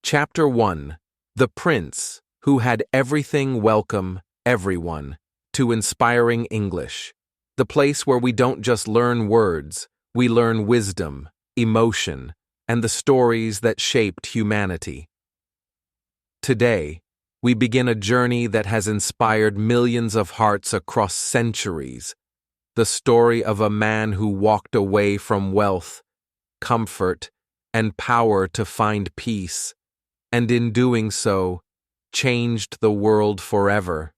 Chapter 1. The Prince, Who Had Everything Welcome Everyone, to Inspiring English. The place where we don't just learn words, we learn wisdom, emotion, and the stories that shaped humanity. Today, we begin a journey that has inspired millions of hearts across centuries. The story of a man who walked away from wealth, comfort, and power to find peace, and in doing so, changed the world forever.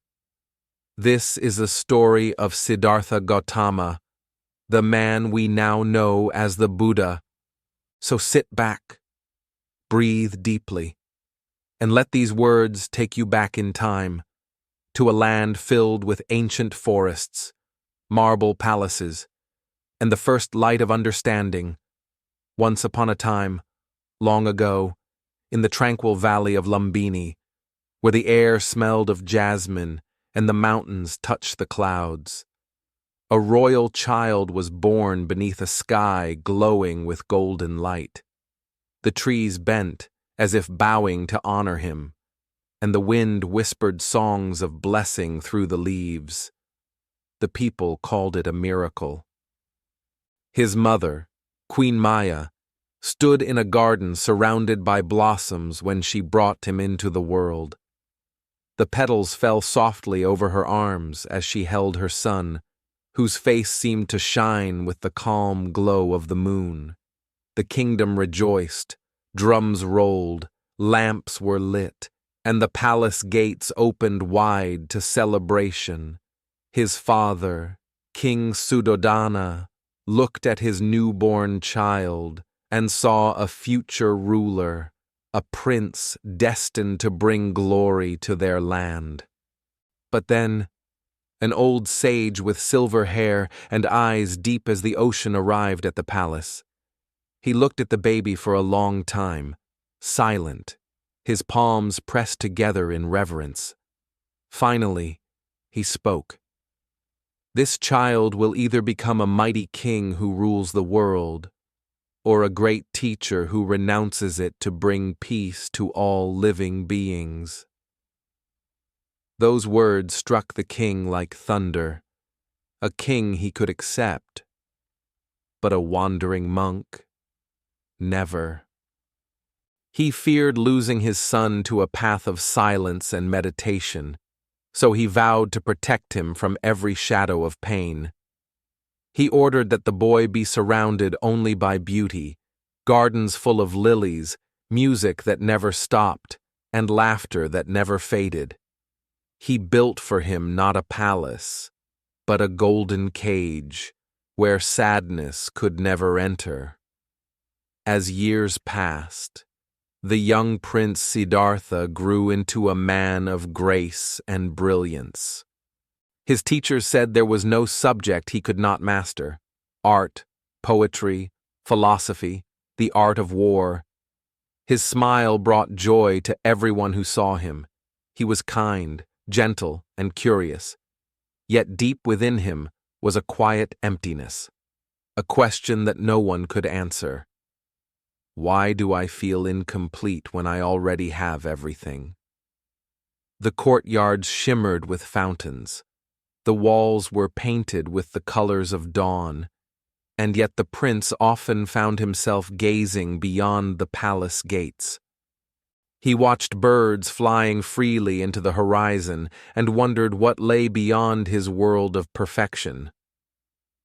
This is the story of Siddhartha Gautama, the man we now know as the Buddha. So sit back, breathe deeply, and let these words take you back in time, to a land filled with ancient forests, marble palaces, and the first light of understanding. Once upon a time, long ago, in the tranquil valley of Lumbini, where the air smelled of jasmine and the mountains touched the clouds, a royal child was born beneath a sky glowing with golden light. The trees bent as if bowing to honor him, and the wind whispered songs of blessing through the leaves. The people called it a miracle. His mother, Queen Maya, stood in a garden surrounded by blossoms when she brought him into the world. The petals fell softly over her arms as she held her son, whose face seemed to shine with the calm glow of the moon. The kingdom rejoiced, drums rolled, lamps were lit, and the palace gates opened wide to celebration. His father, King Suddhodana, looked at his newborn child and saw a future ruler, a prince destined to bring glory to their land. But then, an old sage with silver hair and eyes deep as the ocean arrived at the palace. He looked at the baby for a long time, silent, his palms pressed together in reverence. Finally, he spoke. This child will either become a mighty king who rules the world, or a great teacher who renounces it to bring peace to all living beings. Those words struck the king like thunder, a king he could accept, but a wandering monk, never. He feared losing his son to a path of silence and meditation, so he vowed to protect him from every shadow of pain. He ordered that the boy be surrounded only by beauty, gardens full of lilies, music that never stopped, and laughter that never faded. He built for him not a palace, but a golden cage where sadness could never enter. As years passed, the young Prince Siddhartha grew into a man of grace and brilliance. His teachers said there was no subject he could not master: art, poetry, philosophy, the art of war. His smile brought joy to everyone who saw him. He was kind, gentle, and curious. Yet deep within him was a quiet emptiness, a question that no one could answer. Why do I feel incomplete when I already have everything? The courtyards shimmered with fountains. The walls were painted with the colors of dawn, and yet the prince often found himself gazing beyond the palace gates. He watched birds flying freely into the horizon and wondered what lay beyond his world of perfection.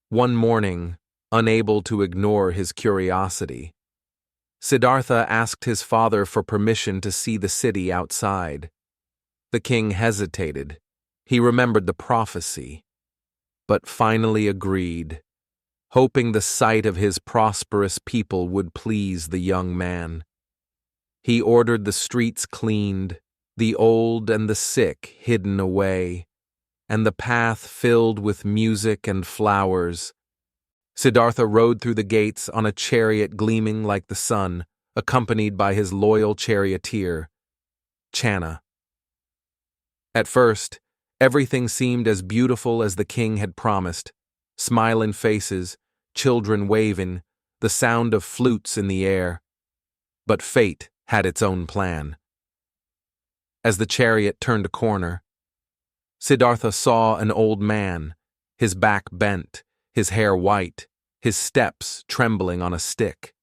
One morning, unable to ignore his curiosity, Siddhartha asked his father for permission to see the city outside. The king hesitated. He remembered the prophecy, but finally agreed, hoping the sight of his prosperous people would please the young man. He ordered the streets cleaned, the old and the sick hidden away, and the path filled with music and flowers. Siddhartha rode through the gates on a chariot gleaming like the sun, accompanied by his loyal charioteer, Channa. At first, everything seemed as beautiful as the king had promised: smiling faces, children waving, the sound of flutes in the air. But fate, had its own plan. As the chariot turned a corner, Siddhartha saw an old man, his back bent, his hair white, his steps trembling on a stick.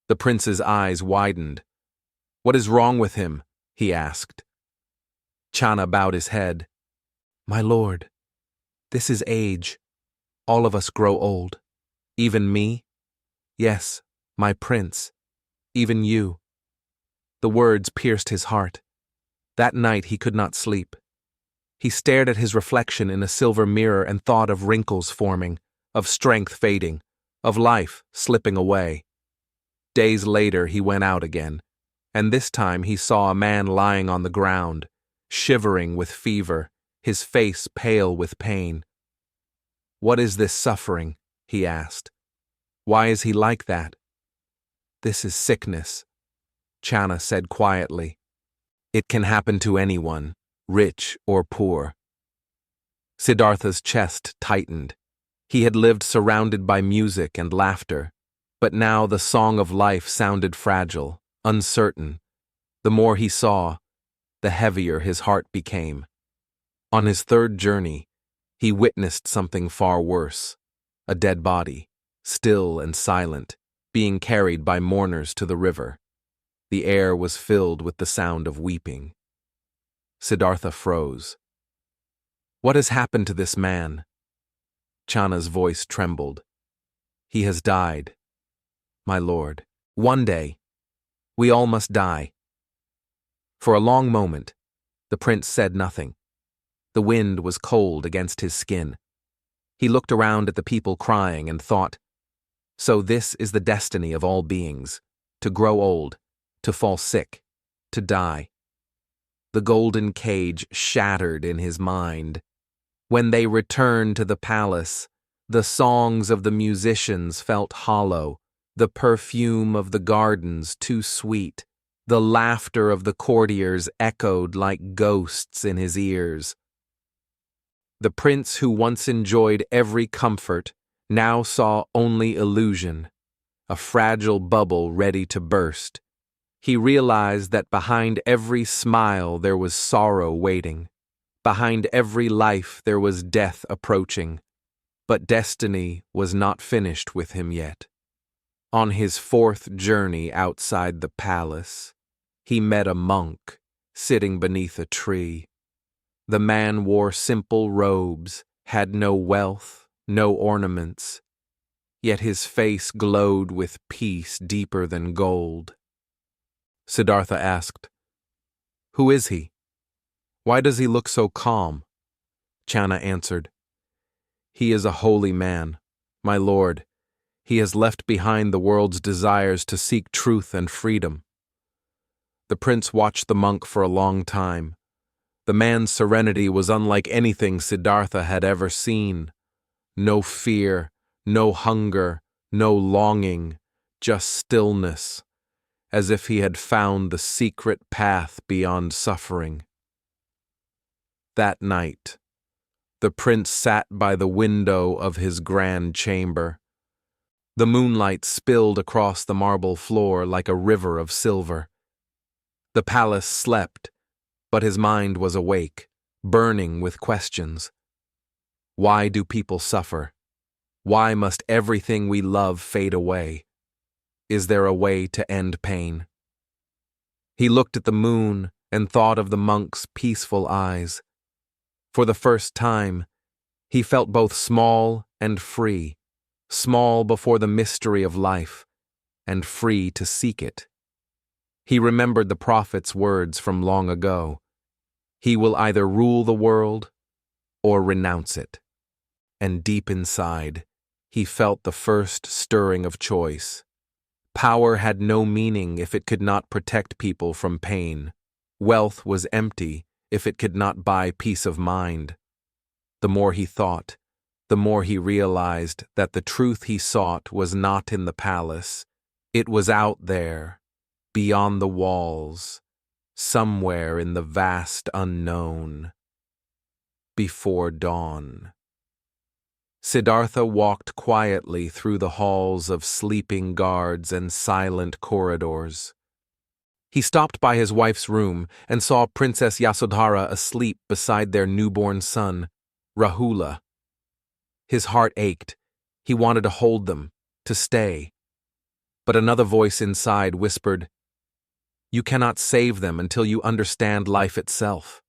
The prince's eyes widened. "What is wrong with him?" he asked. Channa bowed his head. "My lord, this is age. All of us grow old. Even me? Yes, my prince. Even you." The words pierced his heart. That night he could not sleep. He stared at his reflection in a silver mirror and thought of wrinkles forming, of strength fading, of life slipping away. Days later he went out again, and this time he saw a man lying on the ground, shivering with fever, his face pale with pain. "What is this suffering?" he asked. "Why is he like that?" "This is sickness," Channa said quietly. "It can happen to anyone, rich or poor." Siddhartha's chest tightened. He had lived surrounded by music and laughter, but now the song of life sounded fragile, uncertain. The more he saw, the heavier his heart became. On his third journey, he witnessed something far worse: a dead body, still and silent, being carried by mourners to the river. The air was filled with the sound of weeping. Siddhartha froze. "What has happened to this man?" Channa's voice trembled. "He has died, my lord. One day, we all must die." For a long moment, the prince said nothing. The wind was cold against his skin. He looked around at the people crying and thought, "So this is the destiny of all beings, to grow old, to fall sick, to die." The golden cage shattered in his mind. When they returned to the palace, the songs of the musicians felt hollow, the perfume of the gardens too sweet, the laughter of the courtiers echoed like ghosts in his ears. The prince who once enjoyed every comfort now saw only illusion, a fragile bubble ready to burst. He realized that behind every smile there was sorrow waiting. Behind every life there was death approaching. But destiny was not finished with him yet. On his fourth journey outside the palace, he met a monk sitting beneath a tree. The man wore simple robes, had no wealth, no ornaments, yet his face glowed with peace deeper than gold. Siddhartha asked, "Who is he? Why does he look so calm?" Channa answered, "He is a holy man, my lord. He has left behind the world's desires to seek truth and freedom." The prince watched the monk for a long time. The man's serenity was unlike anything Siddhartha had ever seen. No fear, no hunger, no longing, just stillness, as if he had found the secret path beyond suffering. That night, the prince sat by the window of his grand chamber. The moonlight spilled across the marble floor like a river of silver. The palace slept, but his mind was awake, burning with questions. Why do people suffer? Why must everything we love fade away? Is there a way to end pain? He looked at the moon and thought of the monk's peaceful eyes. For the first time, he felt both small and free, small before the mystery of life, and free to seek it. He remembered the prophet's words from long ago. He will either rule the world or renounce it. And deep inside, he felt the first stirring of choice. Power had no meaning if it could not protect people from pain. Wealth was empty if it could not buy peace of mind. The more he thought, the more he realized that the truth he sought was not in the palace. It was out there, beyond the walls, somewhere in the vast unknown. Before dawn. Siddhartha walked quietly through the halls of sleeping guards and silent corridors. He stopped by his wife's room and saw Princess Yasodhara asleep beside their newborn son, Rahula. His heart ached. He wanted to hold them, to stay. But another voice inside whispered, "You cannot save them until you understand life itself."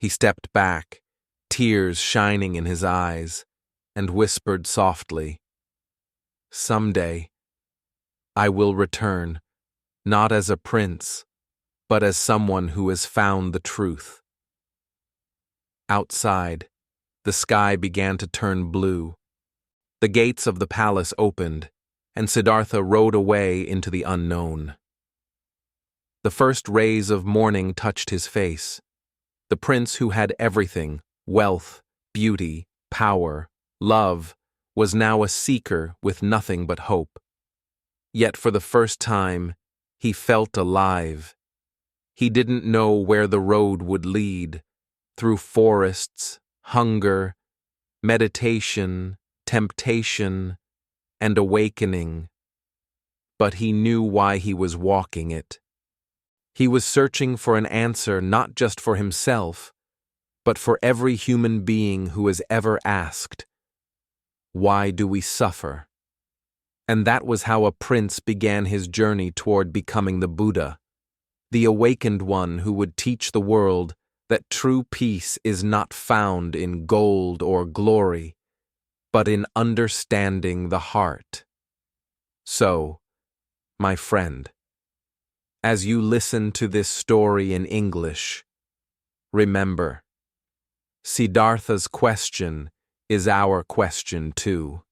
He stepped back, tears shining in his eyes, and whispered softly, "Someday, I will return, not as a prince, but as someone who has found the truth." Outside, the sky began to turn blue. The gates of the palace opened, and Siddhartha rode away into the unknown. The first rays of morning touched his face. The prince who had everything, wealth, beauty, power, love, was now a seeker with nothing but hope. Yet for the first time, he felt alive. He didn't know where the road would lead, through forests, hunger, meditation, temptation, and awakening. But he knew why he was walking it. He was searching for an answer not just for himself, but for every human being who has ever asked, "Why do we suffer?" And that was how a prince began his journey toward becoming the Buddha, the awakened one who would teach the world that true peace is not found in gold or glory, but in understanding the heart. So, my friend, as you listen to this story in English, remember, Siddhartha's question is our question too.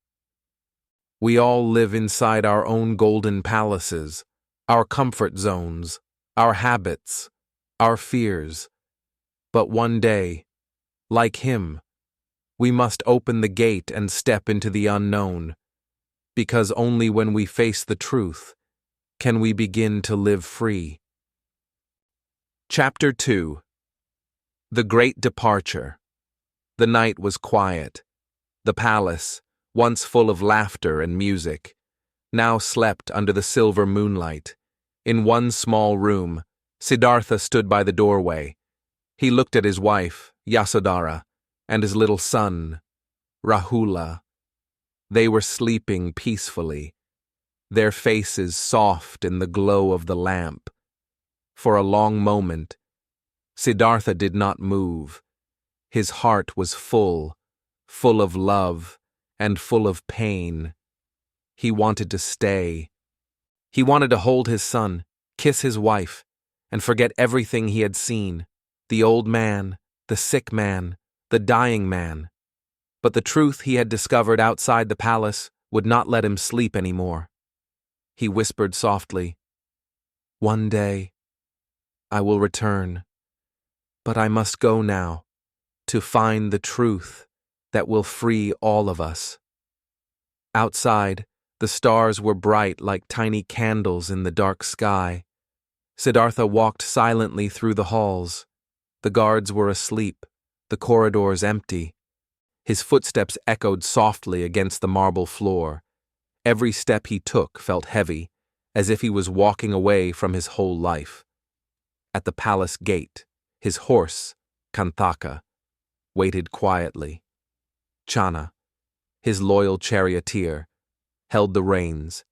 We all live inside our own golden palaces, our comfort zones, our habits, our fears. But one day, like him, we must open the gate and step into the unknown, because only when we face the truth can we begin to live free. Chapter 2. The Great Departure. The night was quiet. The palace, once full of laughter and music, now slept under the silver moonlight. In one small room, Siddhartha stood by the doorway. He looked at his wife, Yasodhara, and his little son, Rahula. They were sleeping peacefully, their faces soft in the glow of the lamp. For a long moment, Siddhartha did not move. His heart was full of love and full of pain. He wanted to stay. He wanted to hold his son, kiss his wife, and forget everything he had seen, the old man, the sick man, the dying man. But the truth he had discovered outside the palace would not let him sleep anymore. He whispered softly, "One day, I will return, but I must go now to find the truth that will free all of us." Outside, the stars were bright like tiny candles in the dark sky. Siddhartha walked silently through the halls. The guards were asleep, the corridors empty. His footsteps echoed softly against the marble floor. Every step he took felt heavy, as if he was walking away from his whole life. At the palace gate, his horse, Kanthaka, waited quietly. Chana, his loyal charioteer, held the reins.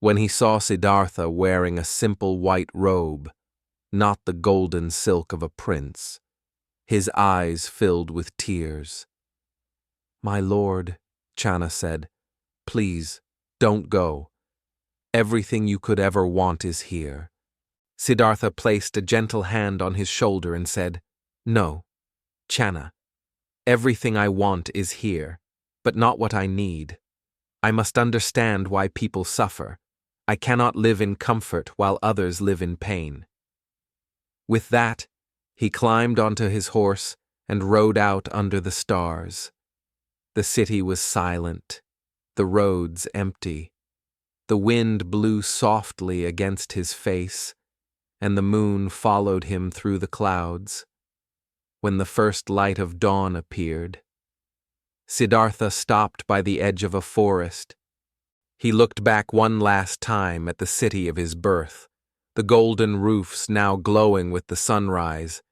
When he saw Siddhartha wearing a simple white robe, not the golden silk of a prince, his eyes filled with tears. "My lord," Chana said, "please, don't go. Everything you could ever want is here." Siddhartha placed a gentle hand on his shoulder and said, "No, Chana, everything I want is here, but not what I need. I must understand why people suffer. I cannot live in comfort while others live in pain." With that, he climbed onto his horse and rode out under the stars. The city was silent, the roads empty. The wind blew softly against his face, and the moon followed him through the clouds. When the first light of dawn appeared, Siddhartha stopped by the edge of a forest. He looked back one last time at the city of his birth, the golden roofs now glowing with the sunrise.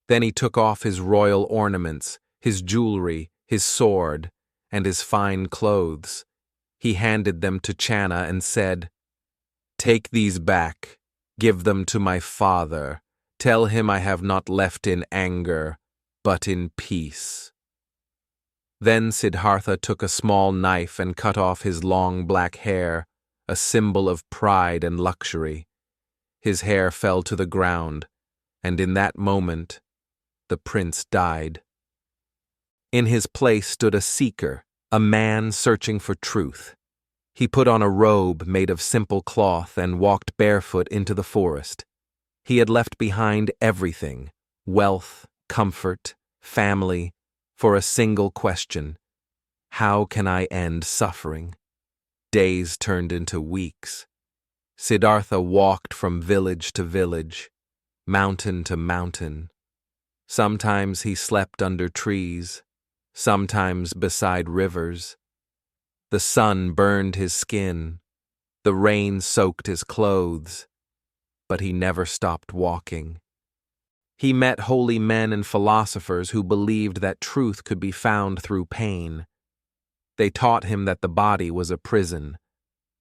Then he took off his royal ornaments, his jewelry, his sword, and his fine clothes. He handed them to Channa and said, "Take these back, give them to my father. Tell him I have not left in anger, but in peace." Then Siddhartha took a small knife and cut off his long black hair, a symbol of pride and luxury. His hair fell to the ground, and in that moment, the prince died. In his place stood a seeker, a man searching for truth. He put on a robe made of simple cloth and walked barefoot into the forest. He had left behind everything, wealth, comfort, family, for a single question: how can I end suffering? Days turned into weeks. Siddhartha walked from village to village, mountain to mountain. Sometimes he slept under trees, sometimes beside rivers. The sun burned his skin, the rain soaked his clothes, but he never stopped walking. He met holy men and philosophers who believed that truth could be found through pain. They taught him that the body was a prison,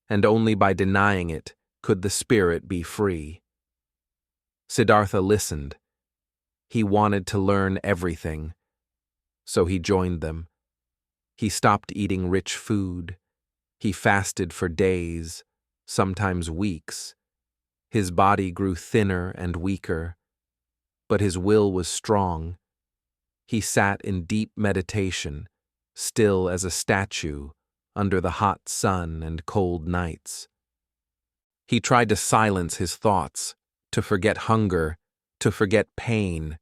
and only by denying it could the spirit be free. Siddhartha listened. He wanted to learn everything, so he joined them. He stopped eating rich food. He fasted for days, sometimes weeks. His body grew thinner and weaker, but his will was strong. He sat in deep meditation, still as a statue, under the hot sun and cold nights. He tried to silence his thoughts, to forget hunger, to forget pain.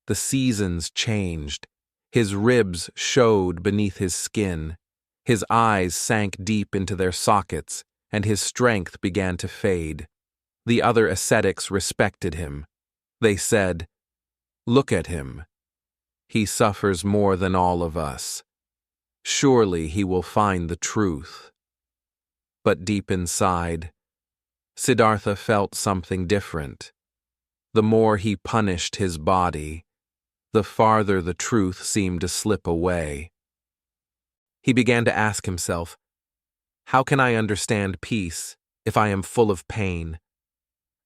The seasons changed. His ribs showed beneath his skin. His eyes sank deep into their sockets, and his strength began to fade. The other ascetics respected him. They said, "Look at him. He suffers more than all of us. Surely he will find the truth." But deep inside, Siddhartha felt something different. The more he punished his body, the farther the truth seemed to slip away. He began to ask himself, how can I understand peace if I am full of pain?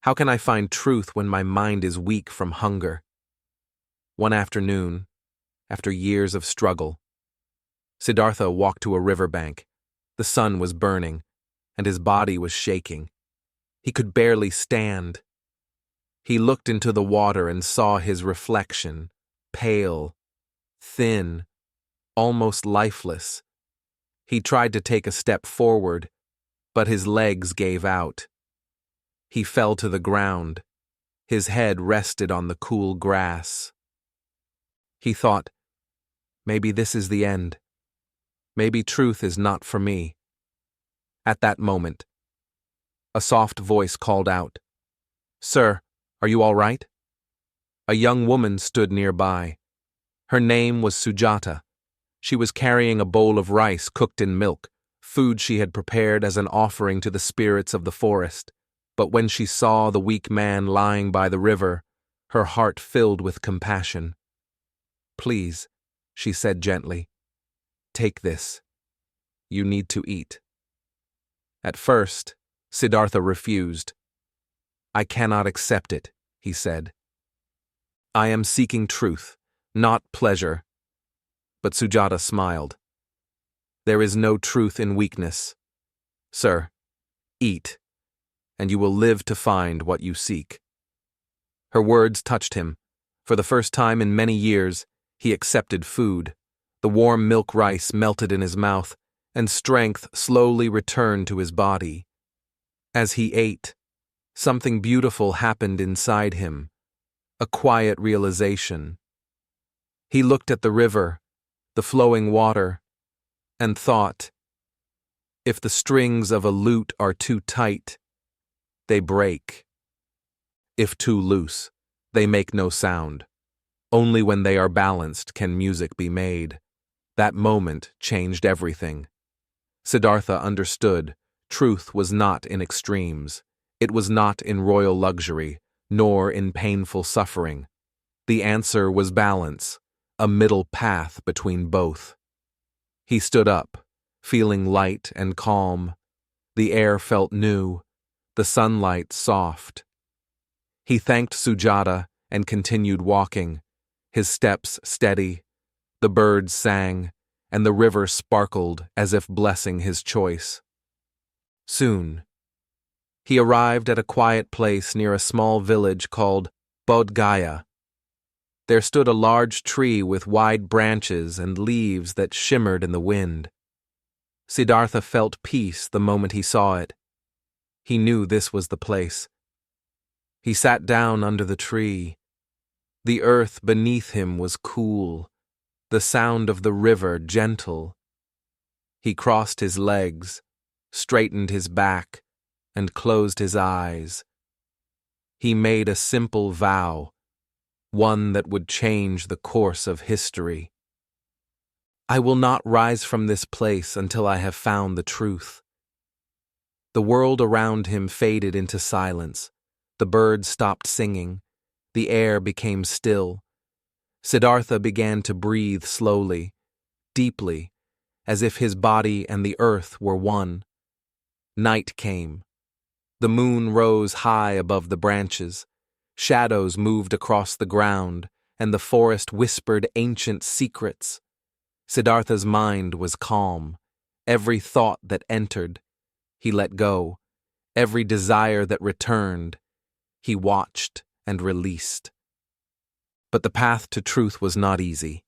How can I find truth when my mind is weak from hunger? One afternoon, after years of struggle, Siddhartha walked to a riverbank. The sun was burning, and his body was shaking. He could barely stand. He looked into the water and saw his reflection, pale, thin, almost lifeless. He tried to take a step forward, but his legs gave out. He fell to the ground. His head rested on the cool grass. He thought, maybe this is the end. Maybe truth is not for me. At that moment, a soft voice called out, "Sir, are you all right?" A young woman stood nearby. Her name was Sujata. She was carrying a bowl of rice cooked in milk, food she had prepared as an offering to the spirits of the forest. But when she saw the weak man lying by the river, her heart filled with compassion. "Please," she said gently, "take this. You need to eat." At first, Siddhartha refused. "I cannot accept it," he said. "I am seeking truth, not pleasure." But Sujata smiled. "There is no truth in weakness. Sir, eat, and you will live to find what you seek." Her words touched him. For the first time in many years, he accepted food. The warm milk rice melted in his mouth, and strength slowly returned to his body. As he ate, something beautiful happened inside him, a quiet realization. He looked at the river, the flowing water, and thought, if the strings of a lute are too tight, they break. If too loose, they make no sound. Only when they are balanced can music be made. That moment changed everything. Siddhartha understood truth was not in extremes. It was not in royal luxury, nor in painful suffering. The answer was balance, a middle path between both. He stood up, feeling light and calm. The air felt new, the sunlight soft. He thanked Sujata and continued walking, his steps steady. The birds sang, and the river sparkled as if blessing his choice. Soon, he arrived at a quiet place near a small village called Bodh Gaya. There stood a large tree with wide branches and leaves that shimmered in the wind. Siddhartha felt peace the moment he saw it. He knew this was the place. He sat down under the tree. The earth beneath him was cool, the sound of the river gentle. He crossed his legs, straightened his back, and closed his eyes. He made a simple vow, one that would change the course of history. I will not rise from this place until I have found the truth. The world around him faded into silence. The birds stopped singing. The air became still. Siddhartha began to breathe slowly, deeply, as if his body and the earth were one. Night came. The moon rose high above the branches. Shadows moved across the ground, and the forest whispered ancient secrets. Siddhartha's mind was calm. Every thought that entered, he let go. Every desire that returned, he watched and released. But the path to truth was not easy.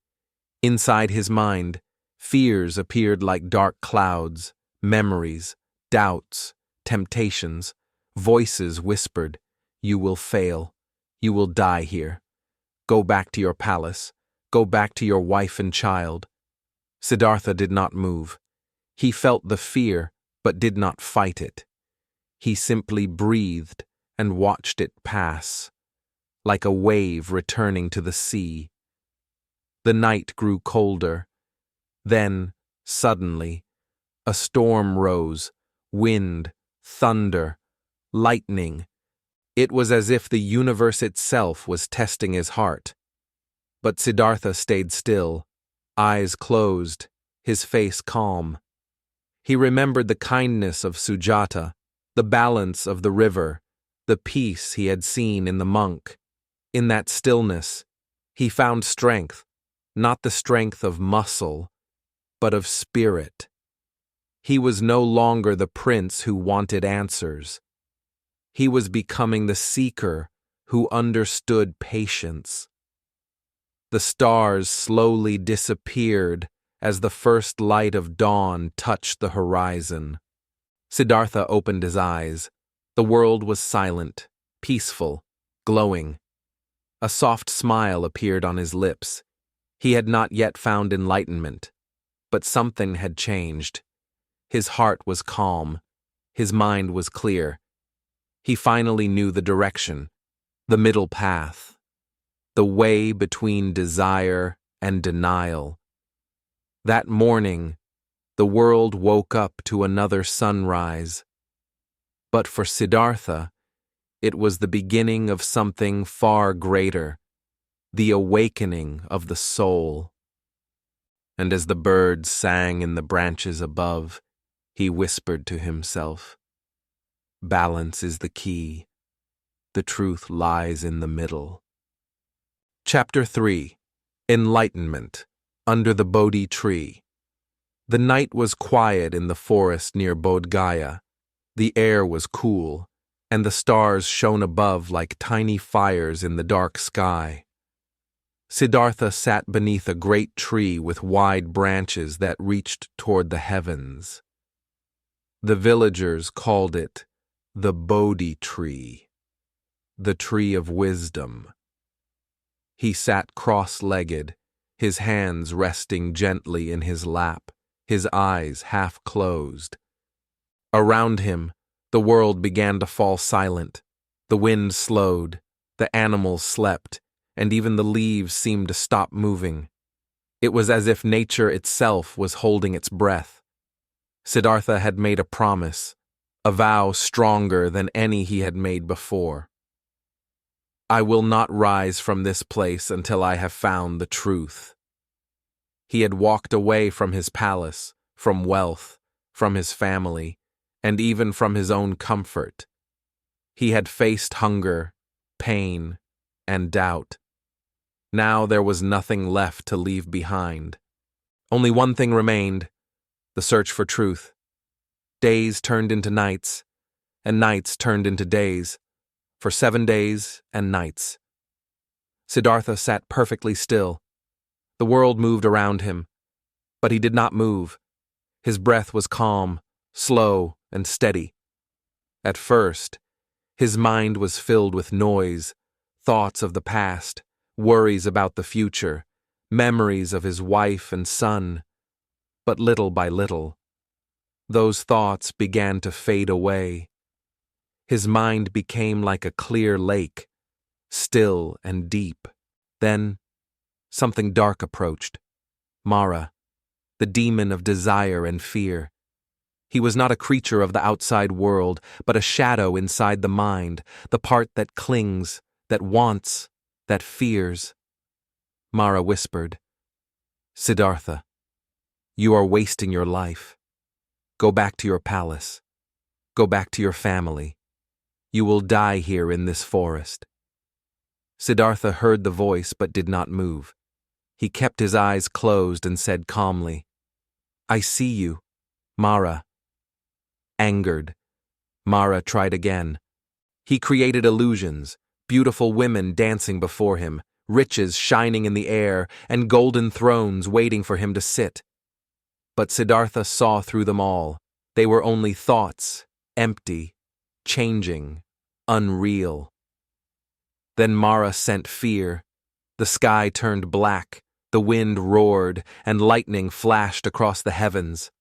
Inside his mind, fears appeared like dark clouds, memories, doubts, temptations. Voices whispered, "You will fail. You will die here. Go back to your palace. Go back to your wife and child." Siddhartha did not move. He felt the fear, but did not fight it. He simply breathed and watched it pass, like a wave returning to the sea. The night grew colder. Then, suddenly, a storm rose, wind, thunder, lightning. It was as if the universe itself was testing his heart. But Siddhartha stayed still, eyes closed, his face calm. He remembered the kindness of Sujata, the balance of the river, the peace he had seen in the monk. In that stillness, he found strength, not the strength of muscle, but of spirit. He was no longer the prince who wanted answers. He was becoming the seeker who understood patience. The stars slowly disappeared as the first light of dawn touched the horizon. Siddhartha opened his eyes. The world was silent, peaceful, glowing. A soft smile appeared on his lips. He had not yet found enlightenment, but something had changed. His heart was calm. His mind was clear. He finally knew the direction, the middle path, the way between desire and denial. That morning, the world woke up to another sunrise. But for Siddhartha, it was the beginning of something far greater, the awakening of the soul. And as the birds sang in the branches above, he whispered to himself, "Balance is the key. The truth lies in the middle." Chapter 3. Enlightenment. Under the Bodhi tree. The night was quiet in the forest near Bodh Gaya. The air was cool, and the stars shone above like tiny fires in the dark sky. Siddhartha sat beneath a great tree with wide branches that reached toward the heavens. The villagers called it the Bodhi tree, the tree of wisdom. He sat cross-legged, his hands resting gently in his lap, his eyes half closed. Around him, the world began to fall silent. The wind slowed, the animals slept, and even the leaves seemed to stop moving. It was as if nature itself was holding its breath. Siddhartha had made a promise, a vow stronger than any he had made before. I will not rise from this place until I have found the truth. He had walked away from his palace, from wealth, from his family, and even from his own comfort. He had faced hunger, pain, and doubt. Now there was nothing left to leave behind. Only one thing remained: the search for truth. Days turned into nights, and nights turned into days, for 7 days and nights. Siddhartha sat perfectly still. The world moved around him, but he did not move. His breath was calm, slow, and steady. At first, his mind was filled with noise, thoughts of the past, worries about the future, memories of his wife and son. But little by little, those thoughts began to fade away. His mind became like a clear lake, still and deep. Then, something dark approached. Mara, the demon of desire and fear. He was not a creature of the outside world, but a shadow inside the mind, the part that clings, that wants, that fears. Mara whispered, "Siddhartha, you are wasting your life. Go back to your palace. Go back to your family. You will die here in this forest." Siddhartha heard the voice but did not move. He kept his eyes closed and said calmly, "I see you, Mara." Angered, Mara tried again. He created illusions, beautiful women dancing before him, riches shining in the air, and golden thrones waiting for him to sit. But Siddhartha saw through them all. They were only thoughts, empty, changing, unreal. Then Mara sent fear. The sky turned black, the wind roared, and lightning flashed across the heavens.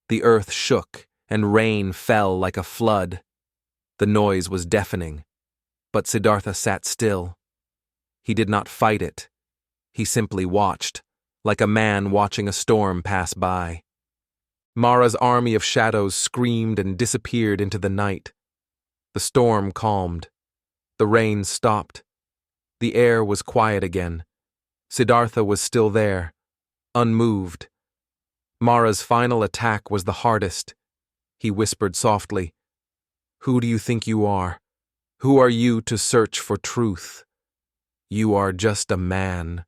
The earth shook, and rain fell like a flood. The noise was deafening, but Siddhartha sat still. He did not fight it. He simply watched, like a man watching a storm pass by. Mara's army of shadows screamed and disappeared into the night. The storm calmed. The rain stopped. The air was quiet again. Siddhartha was still there, unmoved. Mara's final attack was the hardest. He whispered softly, "Who do you think you are? Who are you to search for truth? You are just a man."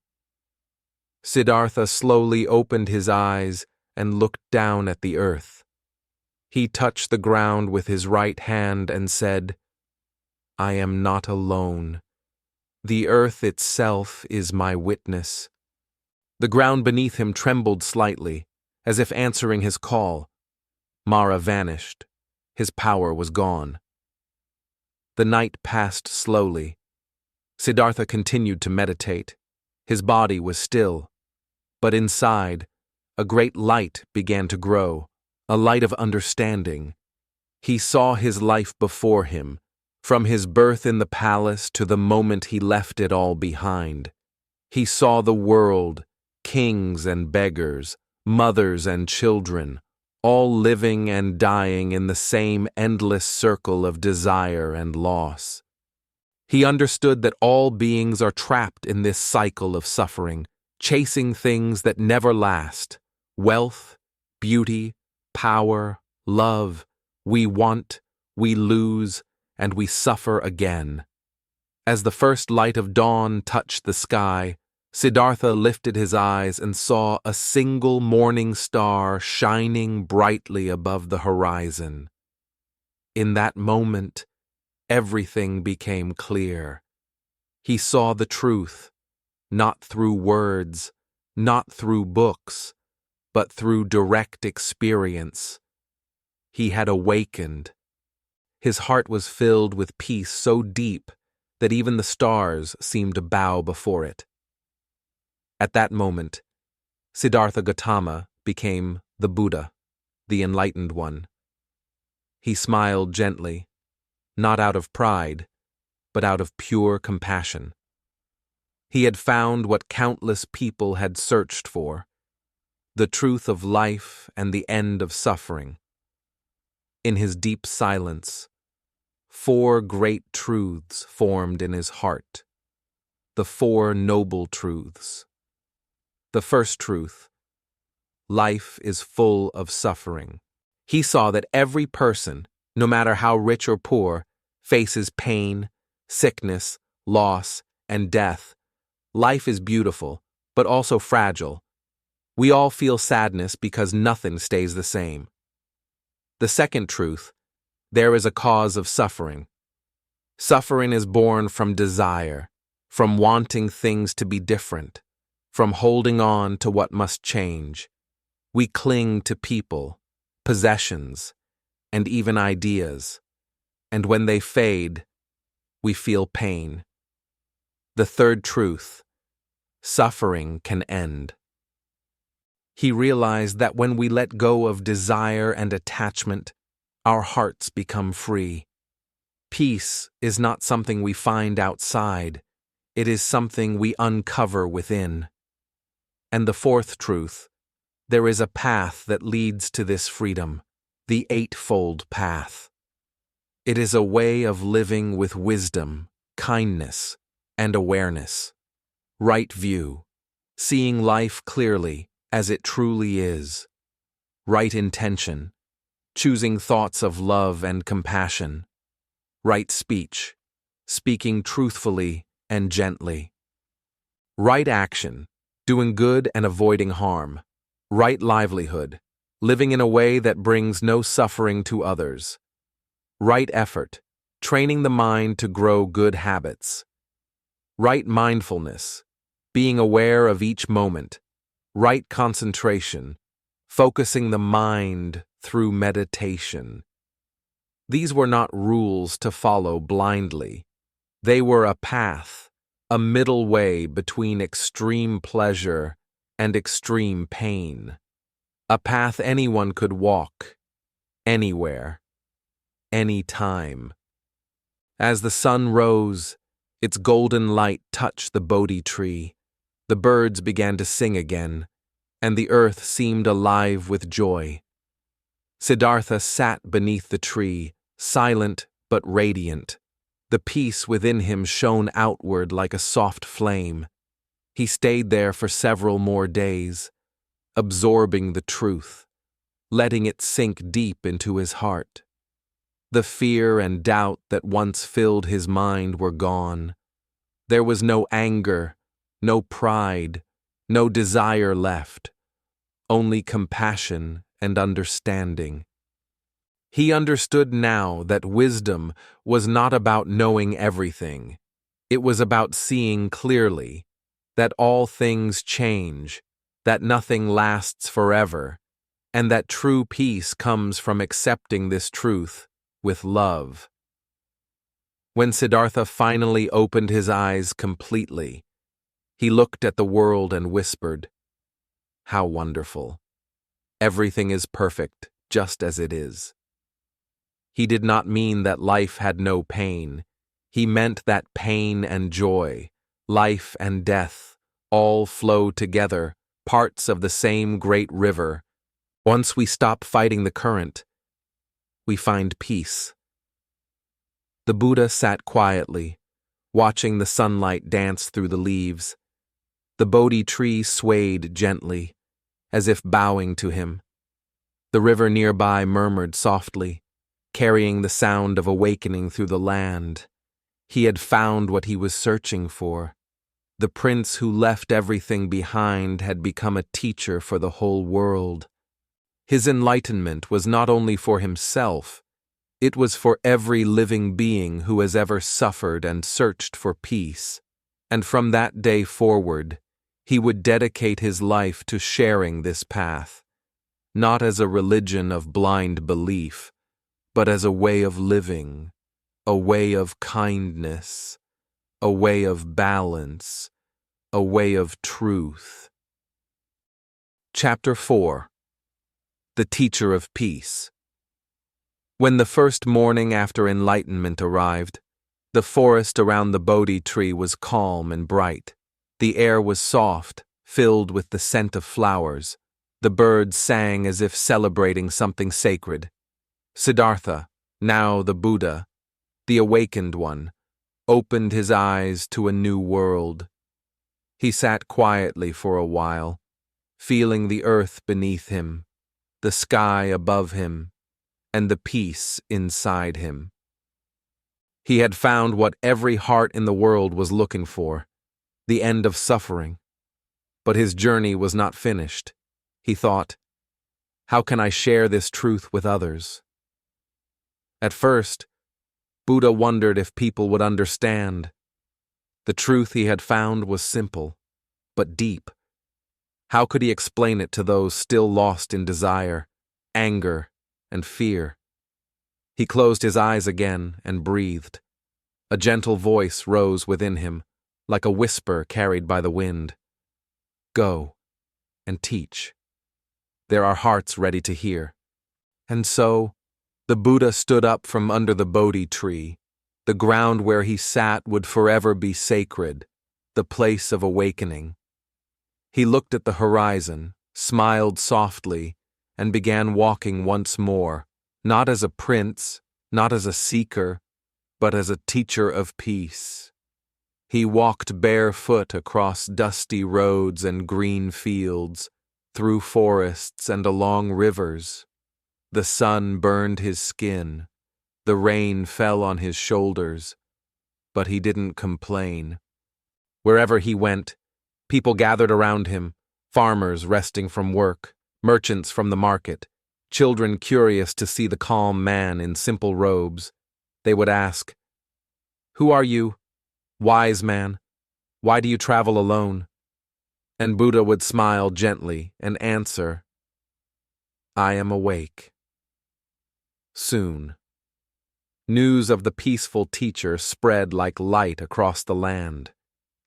Siddhartha slowly opened his eyes and looked down at the earth. He touched the ground with his right hand and said, "I am not alone. The earth itself is my witness." The ground beneath him trembled slightly, as if answering his call. Mara vanished. His power was gone. The night passed slowly. Siddhartha continued to meditate. His body was still. But inside, a great light began to grow, a light of understanding. He saw his life before him, from his birth in the palace to the moment he left it all behind. He saw the world, kings and beggars, mothers and children, all living and dying in the same endless circle of desire and loss. He understood that all beings are trapped in this cycle of suffering, chasing things that never last: wealth, beauty, power, love. We want, we lose, and we suffer again. As the first light of dawn touched the sky, Siddhartha lifted his eyes and saw a single morning star shining brightly above the horizon. In that moment, everything became clear. He saw the truth, not through words, not through books, but through direct experience. He had awakened. His heart was filled with peace so deep that even the stars seemed to bow before it. At that moment, Siddhartha Gautama became the Buddha, the enlightened one. He smiled gently, not out of pride, but out of pure compassion. He had found what countless people had searched for: the truth of life and the end of suffering. in his deep silence, 4 great truths formed in his heart, the 4 noble truths. The first truth: life is full of suffering. He saw that every person, no matter how rich or poor, faces pain, sickness, loss, and death. Life is beautiful, but also fragile. We all feel sadness because nothing stays the same. The second truth: there is a cause of suffering. Suffering is born from desire, from wanting things to be different, from holding on to what must change. We cling to people, possessions, and even ideas, and when they fade, we feel pain. The third truth: suffering can end. He realized that when we let go of desire and attachment, our hearts become free. Peace is not something we find outside, it is something we uncover within. And the fourth truth: there is a path that leads to this freedom, the eightfold path. It is a way of living with wisdom, kindness, and awareness. Right view, seeing life clearly as it truly is. Right intention, choosing thoughts of love and compassion. Right speech, speaking truthfully and gently. Right action, doing good and avoiding harm. Right livelihood, living in a way that brings no suffering to others. Right effort, training the mind to grow good habits. Right mindfulness, being aware of each moment. Right concentration, focusing the mind through meditation. These were not rules to follow blindly. They were a path, a middle way between extreme pleasure and extreme pain. A path anyone could walk, anywhere, anytime. As the sun rose, its golden light touched the Bodhi tree. The birds began to sing again, and the earth seemed alive with joy. Siddhartha sat beneath the tree, silent but radiant. The peace within him shone outward like a soft flame. He stayed there for several more days, absorbing the truth, letting it sink deep into his heart. The fear and doubt that once filled his mind were gone. There was no anger, no pride, no desire left, only compassion and understanding. He understood now that wisdom was not about knowing everything. It was about seeing clearly, that all things change, that nothing lasts forever, and that true peace comes from accepting this truth with love. When Siddhartha finally opened his eyes completely, he looked at the world and whispered, "How wonderful! Everything is perfect, just as it is." He did not mean that life had no pain. He meant that pain and joy, life and death, all flow together, parts of the same great river. Once we stop fighting the current, we find peace. The Buddha sat quietly, watching the sunlight dance through the leaves. The Bodhi tree swayed gently, as if bowing to him. The river nearby murmured softly, carrying the sound of awakening through the land. He had found what he was searching for. The prince who left everything behind had become a teacher for the whole world. His enlightenment was not only for himself, it was for every living being who has ever suffered and searched for peace. And from that day forward, he would dedicate his life to sharing this path, not as a religion of blind belief, but as a way of living, a way of kindness, a way of balance, a way of truth. Chapter 4: The Teacher of Peace. When the first morning after enlightenment arrived, the forest around the Bodhi tree was calm and bright. The air was soft, filled with the scent of flowers. The birds sang as if celebrating something sacred. Siddhartha, now the Buddha, the awakened one, opened his eyes to a new world. He sat quietly for a while, feeling the earth beneath him, the sky above him, and the peace inside him. He had found what every heart in the world was looking for, the end of suffering. But his journey was not finished. He thought, how can I share this truth with others? At first, Buddha wondered if people would understand. The truth he had found was simple, but deep. How could he explain it to those still lost in desire, anger, and fear? He closed his eyes again and breathed. A gentle voice rose within him, like a whisper carried by the wind. Go and teach. There are hearts ready to hear. And so, the Buddha stood up from under the Bodhi tree. The ground where he sat would forever be sacred, the place of awakening. He looked at the horizon, smiled softly, and began walking once more, not as a prince, not as a seeker, but as a teacher of peace. He walked barefoot across dusty roads and green fields, through forests and along rivers. The sun burned his skin, the rain fell on his shoulders, but he didn't complain. Wherever he went, people gathered around him, farmers resting from work, merchants from the market, children curious to see the calm man in simple robes. They would ask, "Who are you, wise man? Why do you travel alone?" And Buddha would smile gently and answer, "I am awake." Soon, news of the peaceful teacher spread like light across the land.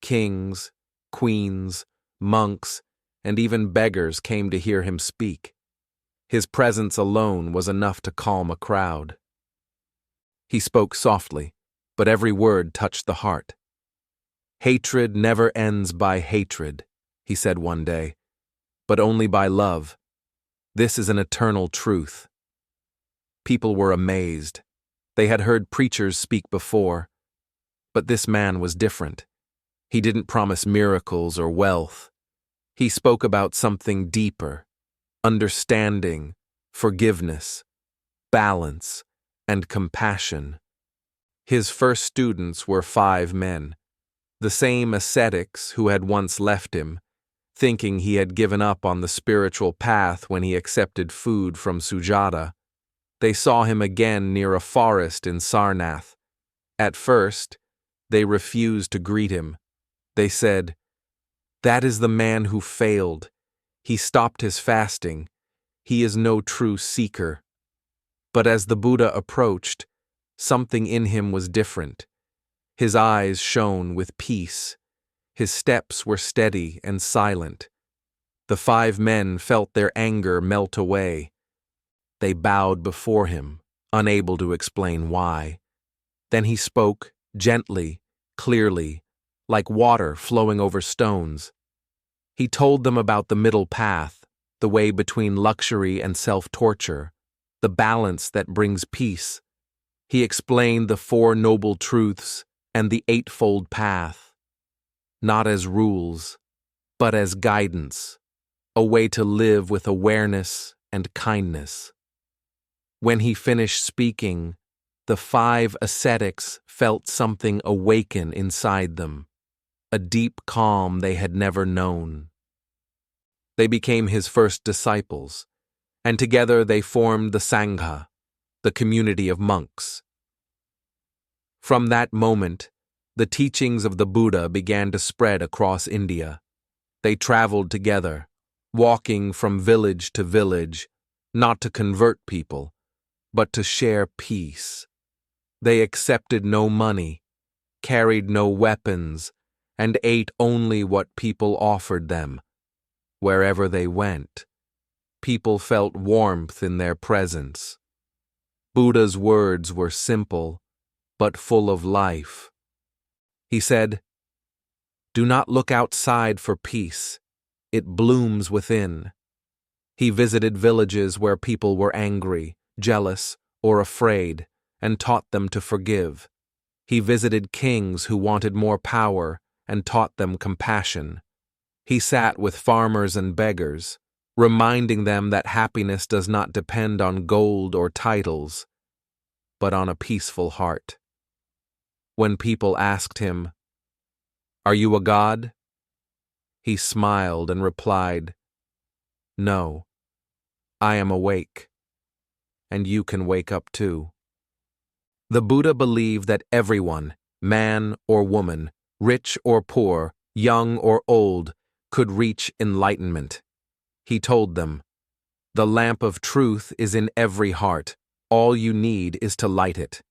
Kings, queens, monks, and even beggars came to hear him speak. His presence alone was enough to calm a crowd. He spoke softly, but every word touched the heart. "Hatred never ends by hatred," he said one day, "but only by love. This is an eternal truth." People were amazed. They had heard preachers speak before, but this man was different. He didn't promise miracles or wealth. He spoke about something deeper: understanding, forgiveness, balance, and compassion. His first students were 5 men, the same ascetics who had once left him, thinking he had given up on the spiritual path when he accepted food from Sujata. They saw him again near a forest in Sarnath. At first, they refused to greet him. They said, "That is the man who failed. He stopped his fasting. He is no true seeker." But as the Buddha approached, something in him was different. His eyes shone with peace. His steps were steady and silent. The 5 men felt their anger melt away. They bowed before him, unable to explain why. Then he spoke, gently, clearly, like water flowing over stones. He told them about the middle path, the way between luxury and self-torture, the balance that brings peace. He explained the 4 noble truths and the 8-fold path, not as rules, but as guidance, a way to live with awareness and kindness. When he finished speaking, the 5 ascetics felt something awaken inside them, a deep calm they had never known. They became his first disciples, and together they formed the Sangha, the community of monks. From that moment, the teachings of the Buddha began to spread across India. They traveled together, walking from village to village, not to convert people, but to share peace. They accepted no money, carried no weapons, and ate only what people offered them. Wherever they went, people felt warmth in their presence. Buddha's words were simple, but full of life. He said, "Do not look outside for peace. It blooms within." He visited villages where people were angry, jealous, or afraid and taught them to forgive. He visited kings who wanted more power and taught them compassion. He sat with farmers and beggars, reminding them that happiness does not depend on gold or titles, but on a peaceful heart. When people asked him, "Are you a god?" he smiled and replied, "No, I am awake, and you can wake up too." The Buddha believed that everyone, man or woman, rich or poor, young or old, could reach enlightenment. He told them, "The lamp of truth is in every heart. All you need is to light it."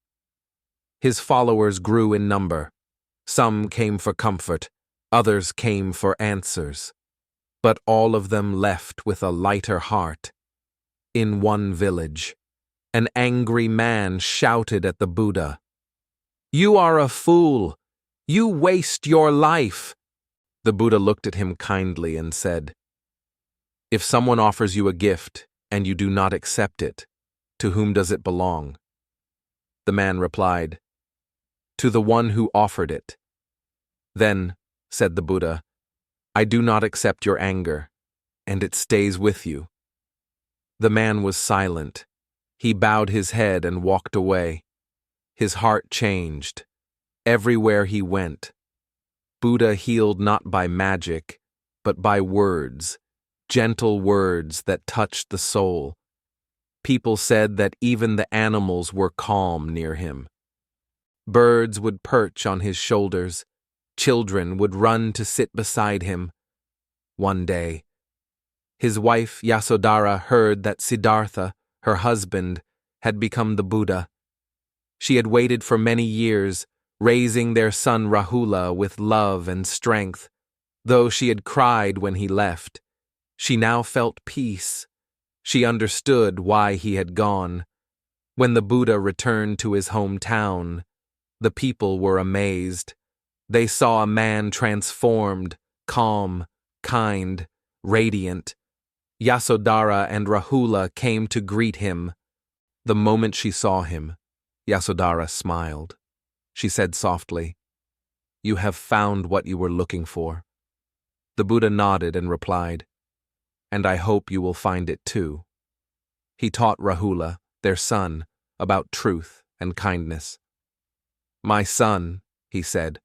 His followers grew in number. Some came for comfort, others came for answers. But all of them left with a lighter heart. In one village, an angry man shouted at the Buddha, "You are a fool! You waste your life!" The Buddha looked at him kindly and said, "If someone offers you a gift and you do not accept it, to whom does it belong?" The man replied, "To the one who offered it." "Then," said the Buddha, "I do not accept your anger, and it stays with you." The man was silent. He bowed his head and walked away. His heart changed. Everywhere he went, Buddha healed not by magic, but by words, gentle words that touched the soul. People said that even the animals were calm near him. Birds would perch on his shoulders. Children would run to sit beside him. One day, his wife Yasodhara heard that Siddhartha, her husband, had become the Buddha. She had waited for many years, raising their son Rahula with love and strength. Though she had cried when he left, she now felt peace. She understood why he had gone. When the Buddha returned to his hometown, the people were amazed. They saw a man transformed, calm, kind, radiant. Yasodhara and Rahula came to greet him. The moment she saw him, Yasodhara smiled. She said softly, "You have found what you were looking for." The Buddha nodded and replied, "And I hope you will find it too." He taught Rahula, their son, about truth and kindness. "My son," he said,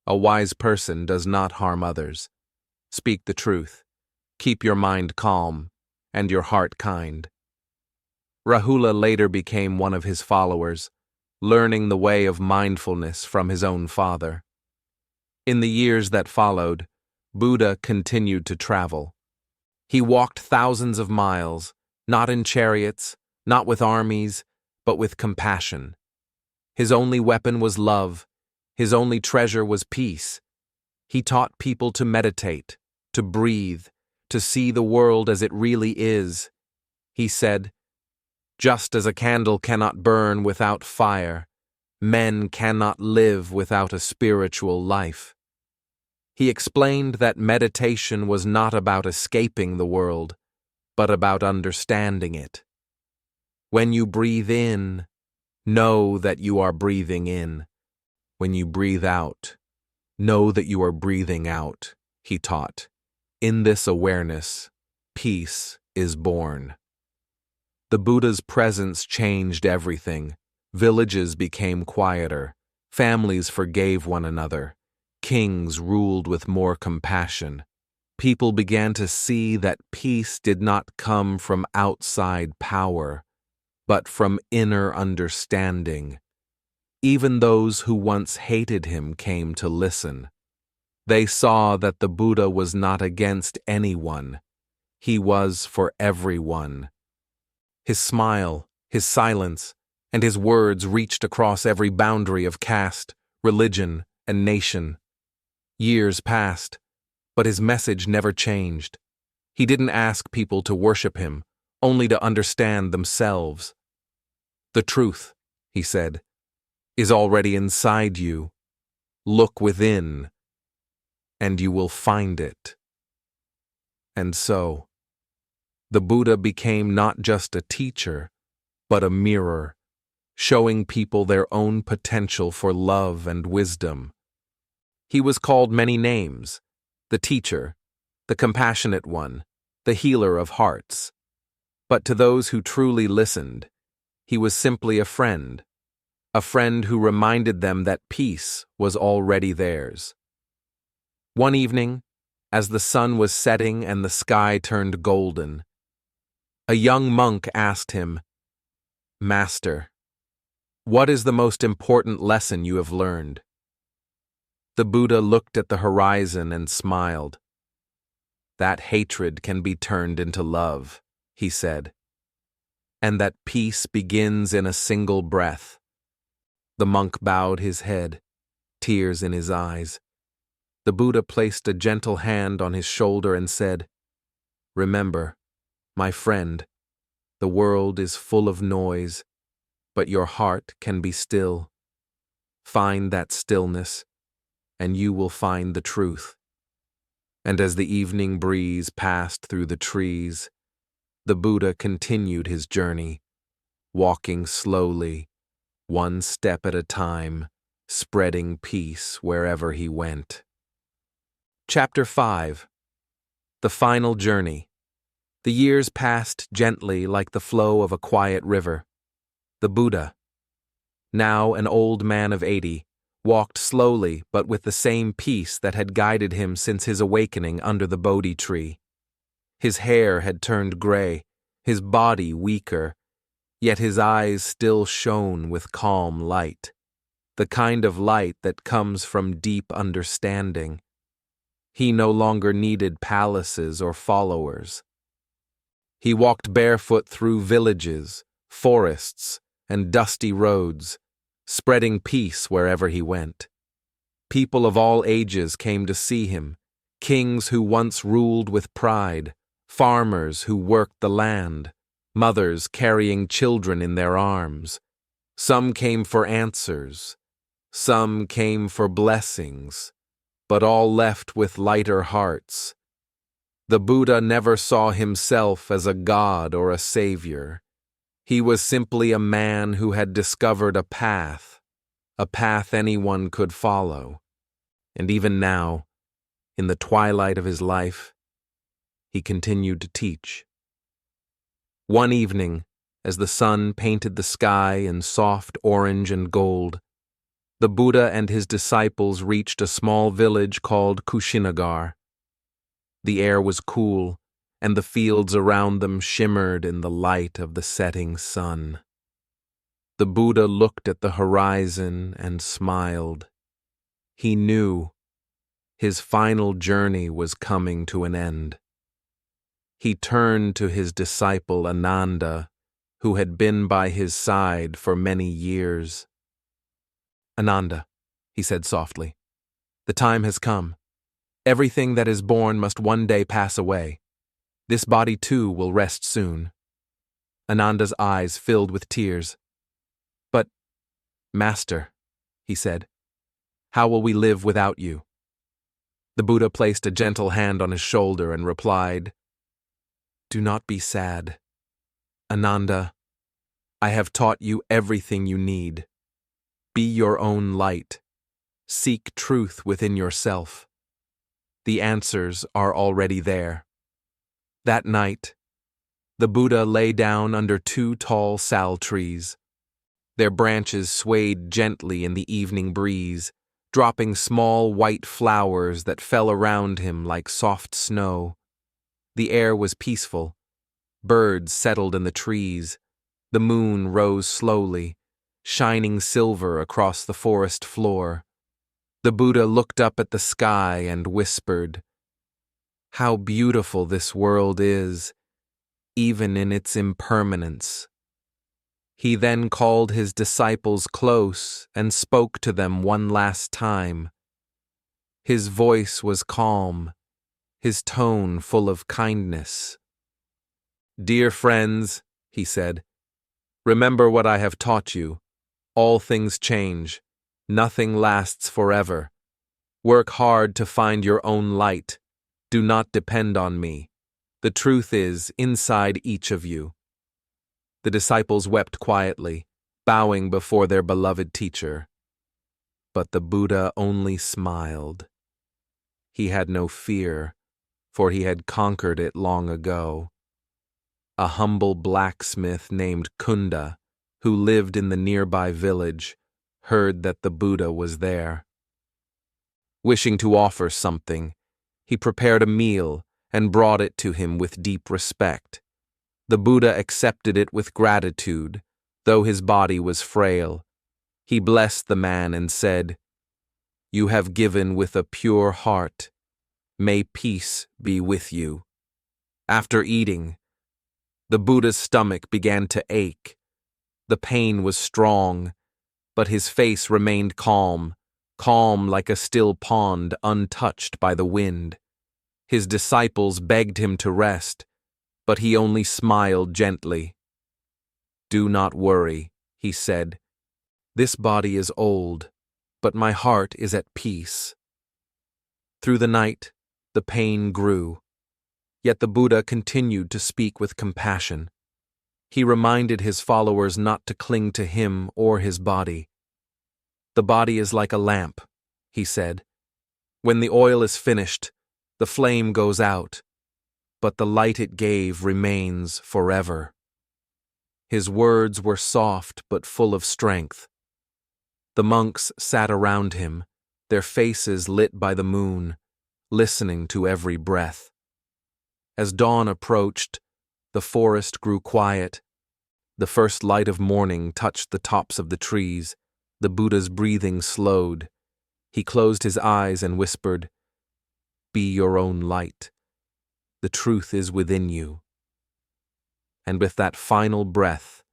"a wise person does not harm others. Speak the truth. Keep your mind calm and your heart kind." Rahula later became one of his followers, learning the way of mindfulness from his own father. In the years that followed, Buddha continued to travel. He walked thousands of miles, not in chariots, not with armies, but with compassion. His only weapon was love. His only treasure was peace. He taught people to meditate, to breathe, to see the world as it really is. He said, "Just as a candle cannot burn without fire, men cannot live without a spiritual life." He explained that meditation was not about escaping the world, but about understanding it. When you breathe in, know that you are breathing in. When you breathe out, know that you are breathing out, he taught. In this awareness, peace is born. The Buddha's presence changed everything. Villages became quieter. Families forgave one another. Kings ruled with more compassion. People began to see that peace did not come from outside power, but from inner understanding. Even those who once hated him came to listen. They saw that the Buddha was not against anyone. He was for everyone. His smile, his silence, and his words reached across every boundary of caste, religion, and nation. Years passed, but his message never changed. He didn't ask people to worship him, only to understand themselves. "The truth," he said, "is already inside you. Look within, and you will find it." And so, the Buddha became not just a teacher, but a mirror, showing people their own potential for love and wisdom. He was called many names: the teacher, the compassionate one, the healer of hearts. But to those who truly listened, he was simply a friend who reminded them that peace was already theirs. One evening, as the sun was setting and the sky turned golden, a young monk asked him, "Master, what is the most important lesson you have learned?" The Buddha looked at the horizon and smiled. "That hatred can be turned into love," he said, "and that peace begins in a single breath." The monk bowed his head, tears in his eyes. The Buddha placed a gentle hand on his shoulder and said, "Remember, my friend, the world is full of noise, but your heart can be still. Find that stillness, and you will find the truth." And as the evening breeze passed through the trees, the Buddha continued his journey, walking slowly, one step at a time, spreading peace wherever he went. Chapter 5. The Final Journey. The years passed gently like the flow of a quiet river. The Buddha, now an old man of 80, walked slowly but with the same peace that had guided him since his awakening under the Bodhi tree. His hair had turned gray, his body weaker, yet his eyes still shone with calm light, the kind of light that comes from deep understanding. He no longer needed palaces or followers. He walked barefoot through villages, forests, and dusty roads, spreading peace wherever he went. People of all ages came to see him, kings who once ruled with pride, farmers who worked the land, mothers carrying children in their arms. Some came for answers, some came for blessings, but all left with lighter hearts. The Buddha never saw himself as a god or a savior. He was simply a man who had discovered a path anyone could follow. And even now, in the twilight of his life, he continued to teach. One evening, as the sun painted the sky in soft orange and gold, the Buddha and his disciples reached a small village called Kushinagar. The air was cool, and the fields around them shimmered in the light of the setting sun. The Buddha looked at the horizon and smiled. He knew his final journey was coming to an end. He turned to his disciple Ananda, who had been by his side for many years. "Ananda," he said softly, "the time has come. Everything that is born must one day pass away. This body too will rest soon." Ananda's eyes filled with tears. "But, Master," he said, "how will we live without you?" The Buddha placed a gentle hand on his shoulder and replied, "Do not be sad. Ananda, I have taught you everything you need. Be your own light. Seek truth within yourself. The answers are already there." That night, the Buddha lay down under 2 tall sal trees. Their branches swayed gently in the evening breeze, dropping small white flowers that fell around him like soft snow. The air was peaceful. Birds settled in the trees. The moon rose slowly, shining silver across the forest floor. The Buddha looked up at the sky and whispered, "How beautiful this world is, even in its impermanence." He then called his disciples close and spoke to them one last time. His voice was calm, his tone full of kindness. "Dear friends," he said, "remember what I have taught you. All things change. Nothing lasts forever. Work hard to find your own light. Do not depend on me. The truth is inside each of you." The disciples wept quietly, bowing before their beloved teacher. But the Buddha only smiled. He had no fear, for he had conquered it long ago. A humble blacksmith named Kunda, who lived in the nearby village, heard that the Buddha was there. Wishing to offer something, he prepared a meal and brought it to him with deep respect. The Buddha accepted it with gratitude, though his body was frail. He blessed the man and said, "You have given with a pure heart. May peace be with you." After eating, the Buddha's stomach began to ache. The pain was strong, but his face remained calm, calm like a still pond untouched by the wind. His disciples begged him to rest, but he only smiled gently. "Do not worry," he said. "This body is old, but my heart is at peace." Through the night, the pain grew. Yet the Buddha continued to speak with compassion. He reminded his followers not to cling to him or his body. "The body is like a lamp," he said. "When the oil is finished, the flame goes out, but the light it gave remains forever." His words were soft but full of strength. The monks sat around him, their faces lit by the moon, listening to every breath. As dawn approached, the forest grew quiet. The first light of morning touched the tops of the trees. The Buddha's breathing slowed. He closed his eyes and whispered, "Be your own light. The truth is within you." And with that final breath,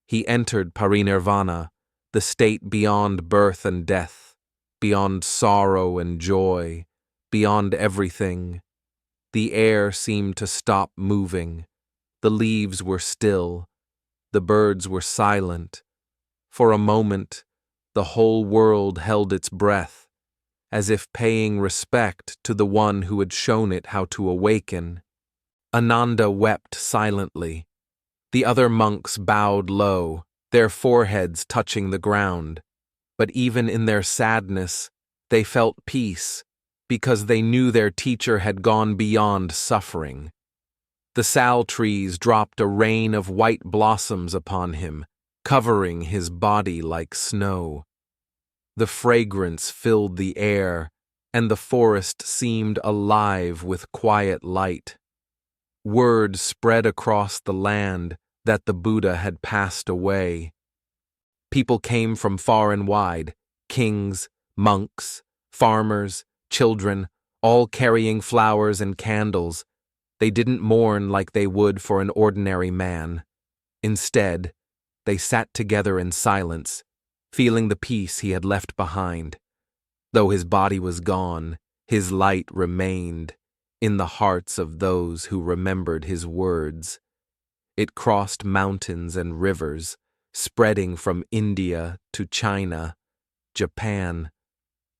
he entered parinirvana, the state beyond birth and death, beyond sorrow and joy, beyond everything. The air seemed to stop moving. The leaves were still. The birds were silent. For a moment, the whole world held its breath, as if paying respect to the one who had shown it how to awaken. Ananda wept silently. The other monks bowed low, their foreheads touching the ground. But even in their sadness, they felt peace, because they knew their teacher had gone beyond suffering. The sal trees dropped a rain of white blossoms upon him, covering his body like snow. The fragrance filled the air, and the forest seemed alive with quiet light. Word spread across the land that the Buddha had passed away. People came from far and wide, kings, monks, farmers, children, all carrying flowers and candles. They didn't mourn like they would for an ordinary man. Instead, they sat together in silence, feeling the peace he had left behind. Though his body was gone, his light remained in the hearts of those who remembered his words. It crossed mountains and rivers, spreading from India to China, Japan,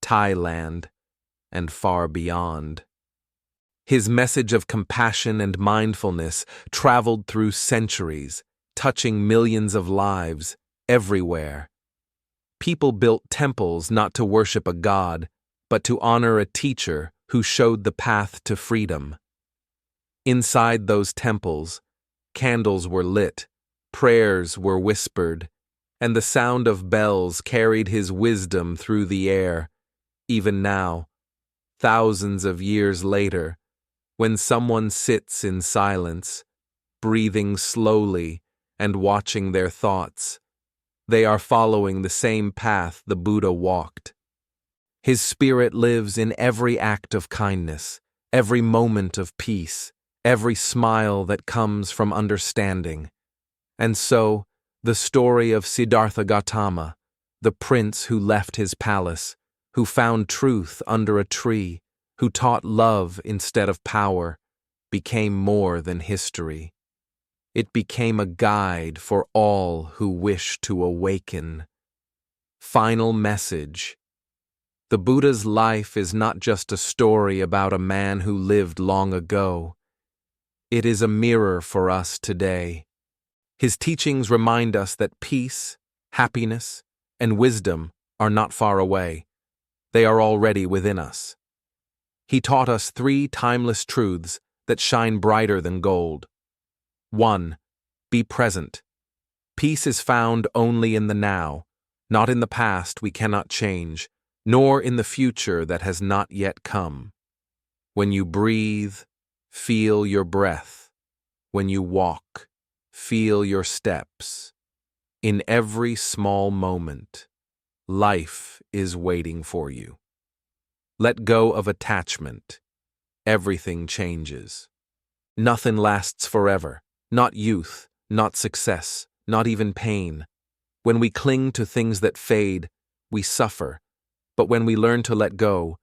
Thailand, and far beyond. His message of compassion and mindfulness traveled through centuries, touching millions of lives everywhere. People built temples not to worship a god, but to honor a teacher who showed the path to freedom. Inside those temples, candles were lit, prayers were whispered, and the sound of bells carried his wisdom through the air. Even now, thousands of years later, when someone sits in silence, breathing slowly and watching their thoughts, they are following the same path the Buddha walked. His spirit lives in every act of kindness, every moment of peace, every smile that comes from understanding. And so, the story of Siddhartha Gautama, the prince who left his palace, who found truth under a tree, who taught love instead of power, became more than history. It became a guide for all who wish to awaken. Final message. The Buddha's life is not just a story about a man who lived long ago. It is a mirror for us today. His teachings remind us that peace, happiness, and wisdom are not far away. They are already within us. He taught us 3 timeless truths that shine brighter than gold. 1. Be present. Peace is found only in the now, not in the past we cannot change, nor in the future that has not yet come. When you breathe, feel your breath. When you walk, feel your steps. In every small moment, life is waiting for you. Let go of attachment. Everything changes. Nothing lasts forever. Not youth, not success, not even pain. When we cling to things that fade, we suffer. But when we learn to let go,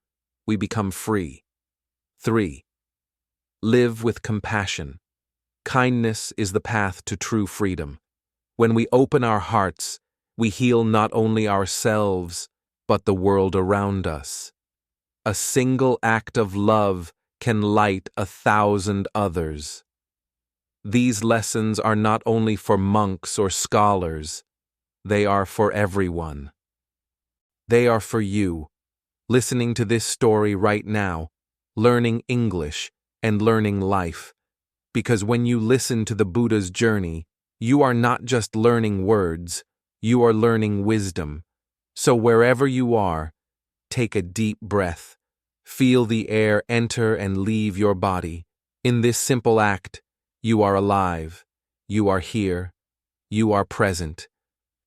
we become free. 3. Live with compassion. Kindness is the path to true freedom. When we open our hearts, we heal not only ourselves, but the world around us. A single act of love can light 1,000 others. These lessons are not only for monks or scholars, they are for everyone. They are for you, listening to this story right now, learning English and learning life. Because when you listen to the Buddha's journey, you are not just learning words, you are learning wisdom. So wherever you are, take a deep breath. Feel the air enter and leave your body. In this simple act, you are alive. You are here. You are present.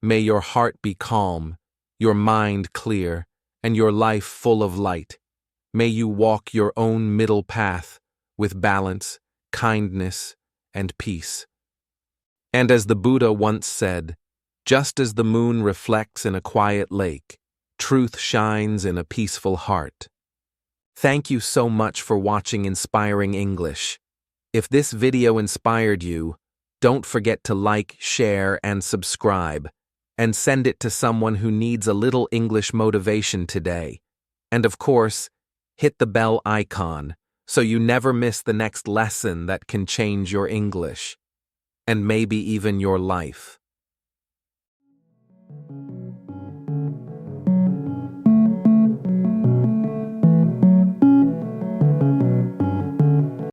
May your heart be calm, your mind clear, and your life full of light. May you walk your own middle path with balance, kindness, and peace. And as the Buddha once said, just as the moon reflects in a quiet lake, truth shines in a peaceful heart. Thank you so much for watching Inspiring English. If this video inspired you, don't forget to like, share, and subscribe, and send it to someone who needs a little English motivation today. And of course, hit the bell icon so you never miss the next lesson that can change your English, and maybe even your life.